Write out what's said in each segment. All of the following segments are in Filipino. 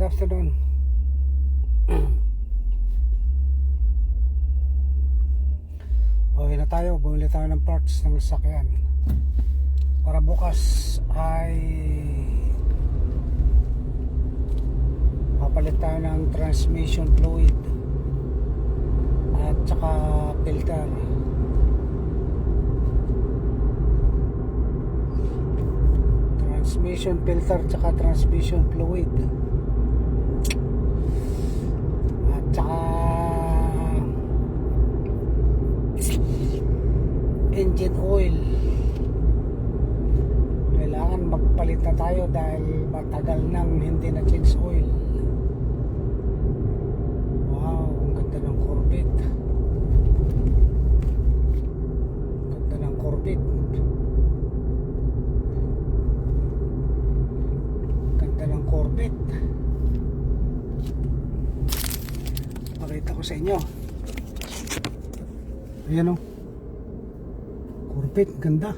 afternoon. Pauwi na tayo, bumili tayo ng parts ng sasakyan para bukas ay papalit tayo ng transmission fluid at saka filter. Transmission filter tsaka transmission fluid at saka engine oil. Kailangan magpalit na tayo dahil matagal nang hindi na change oil. Wow, ang ganda ng Corvette. Ganda ng Corvette. Ganda ng Corvette. Pakita ko sa inyo. Ayan o. Corvette, ganda.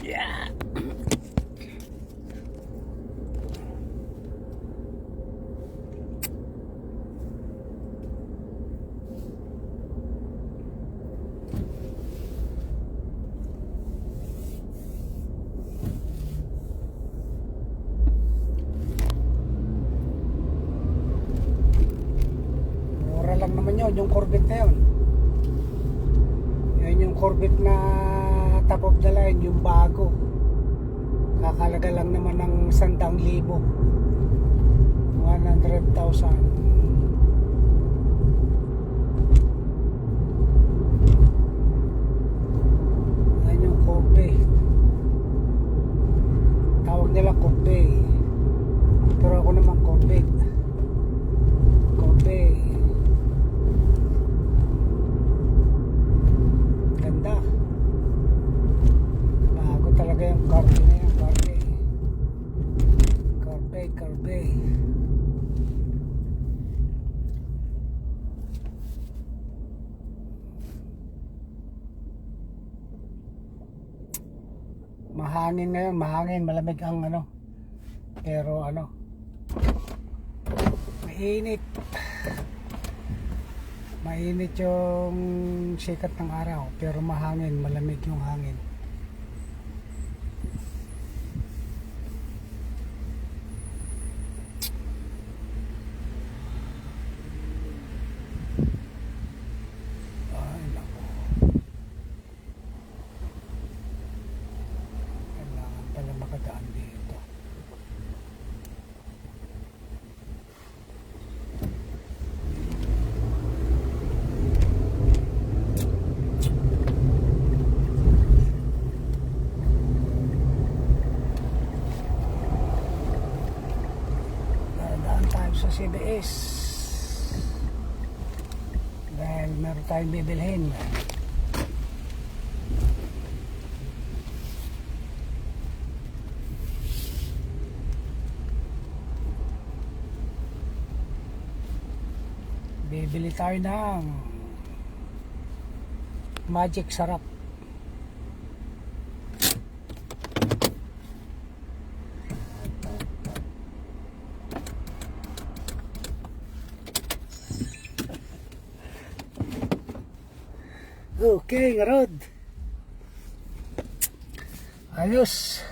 Yeah. Mura lang naman yun, yung Corvette na yun. Yung Corvette na top of the line, yung bago, kakalaga lang naman ng 100,000, 100,000. Yan yung Coupe, tawag nila Coupe, pero ako naman Corvette. Coupe, ganda. Bago talaga yung Corvette na yan. Corvette. Mahangin ngayon, malamig ang ano. Pero ano, mainit yung sikat ng araw, pero mahangin, malamig yung hangin. Ay nako, kailangan pala makadaan dito. Sa CBS dahil meron tayong bibilhin. Bibili tayo ng Magic Sarap. Okay, road. Ayos.